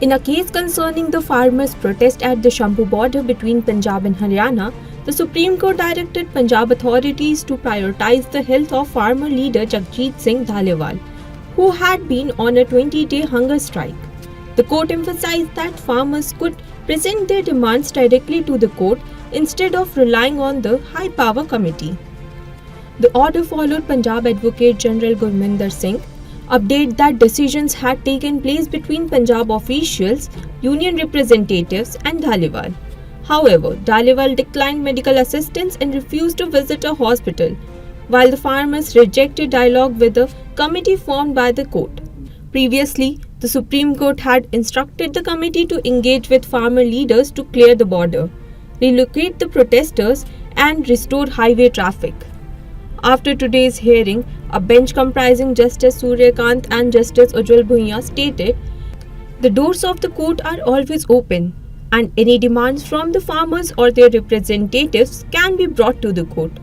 In a case concerning the farmers' protest at the Shampu border between Punjab and Haryana, the Supreme Court directed Punjab authorities to prioritize the health of farmer leader Jagjit Singh Dhaliwal, who had been on a 20-day hunger strike. The court emphasized that farmers could present their demands directly to the court instead of relying on the High Power Committee. The order followed Punjab Advocate General Gurminder Singh update that decisions had taken place between Punjab officials, union representatives and Dhaliwal. However, Dhaliwal declined medical assistance and refused to visit a hospital, while the farmers rejected dialogue with the committee formed by the court. Previously, the Supreme Court had instructed the committee to engage with farmer leaders to clear the border, relocate the protesters and restore highway traffic. After today's hearing, a bench comprising Justice Suryakant and Justice Ujjwal Bhuiya stated, "The doors of the court are always open, and any demands from the farmers or their representatives can be brought to the court."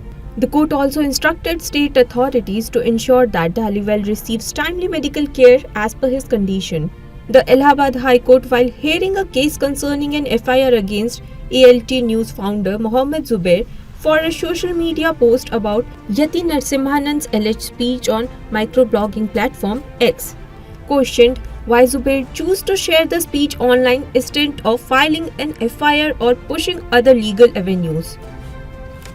The court also instructed state authorities to ensure that Dhaliwal receives timely medical care as per his condition. The Allahabad High Court, while hearing a case concerning an FIR against ALT News founder Mohammed Zubair for a social media post about Yati Narsimhanan's alleged speech on microblogging platform X, questioned why Zubair chose to share the speech online instead of filing an FIR or pushing other legal avenues.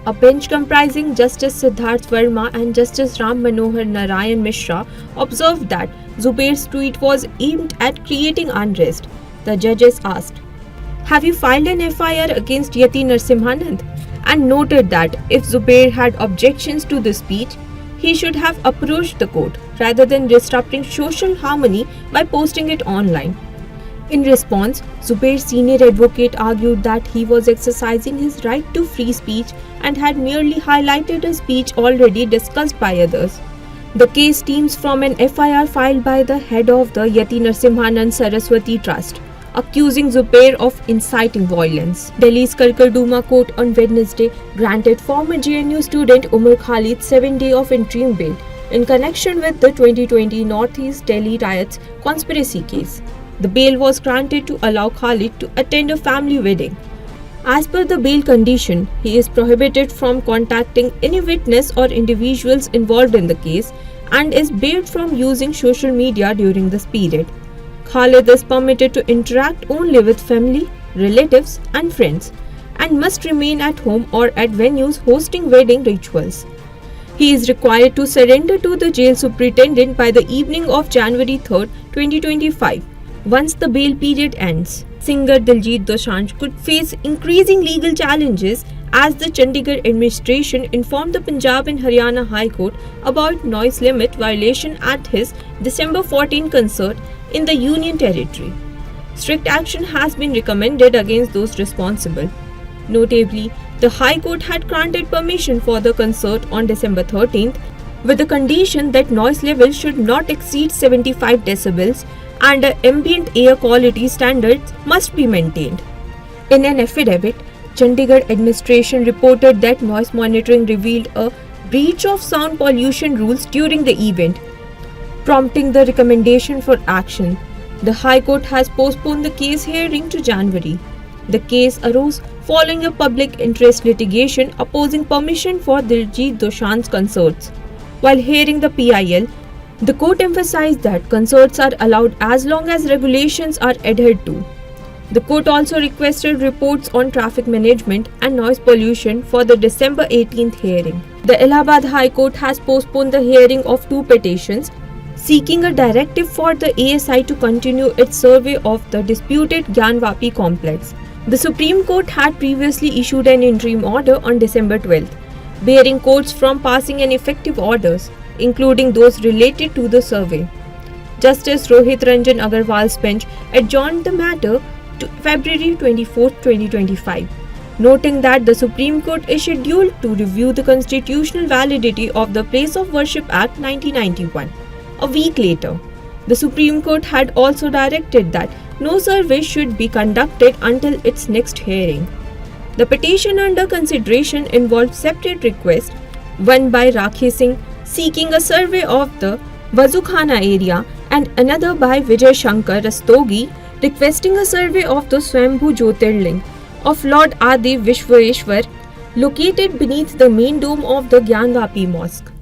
A bench comprising Justice Siddharth Verma and Justice Ram Manohar Narayan Mishra observed that Zubair's tweet was aimed at creating unrest. The judges asked, "Have you filed an FIR against Yati Narsimhanand?" and noted that if Zubair had objections to the speech, he should have approached the court rather than disrupting social harmony by posting it online. In response, Zubair's senior advocate argued that he was exercising his right to free speech and had merely highlighted a speech already discussed by others. The case stems from an FIR filed by the head of the Yati Narsimhanand Saraswati Trust, accusing Zubair of inciting violence. Delhi's Karkarduma court on Wednesday granted former JNU student Umar Khalid 7 days of interim bail in connection with the 2020 Northeast Delhi riots conspiracy case. The bail was granted to allow Khalid to attend a family wedding. As per the bail condition, he is prohibited from contacting any witness or individuals involved in the case and is barred from using social media during this period. Khalid is permitted to interact only with family, relatives and friends and must remain at home or at venues hosting wedding rituals. He is required to surrender to the jail superintendent by the evening of January 3, 2025, once the bail period ends. Singer Diljit Dosanjh could face increasing legal challenges as the Chandigarh administration informed the Punjab and Haryana High Court about noise limit violation at his December 14 concert in the Union Territory. Strict action has been recommended against those responsible. Notably, the High Court had granted permission for the concert on December 13th with the condition that noise level should not exceed 75 decibels and ambient air quality standards must be maintained. In an affidavit, Chandigarh administration reported that noise monitoring revealed a breach of sound pollution rules during the event, prompting the recommendation for action. The High Court has postponed the case hearing to January. The case arose following a public interest litigation opposing permission for Diljit Dosanjh's concerts. While hearing the PIL, the court emphasized that concerts are allowed as long as regulations are adhered to. The court also requested reports on traffic management and noise pollution for the December 18th hearing. The Allahabad High Court has postponed the hearing of two petitions seeking a directive for the ASI to continue its survey of the disputed Gyanvapi complex. The Supreme Court had previously issued an interim order on December 12th, barring courts from passing an effective orders, including those related to the survey. Justice Rohit Ranjan Agarwal's bench adjourned the matter to February 24, 2025, noting that the Supreme Court is scheduled to review the constitutional validity of the Place of Worship Act 1991. A week later, the Supreme Court had also directed that no survey should be conducted until its next hearing. The petition under consideration involved separate requests, one by Rakhi Singh seeking a survey of the Wazukhana area and another by Vijay Shankar Rastogi requesting a survey of the Swambhu Jyotirling of Lord Adi Vishweshwar located beneath the main dome of the Gyanvapi Mosque.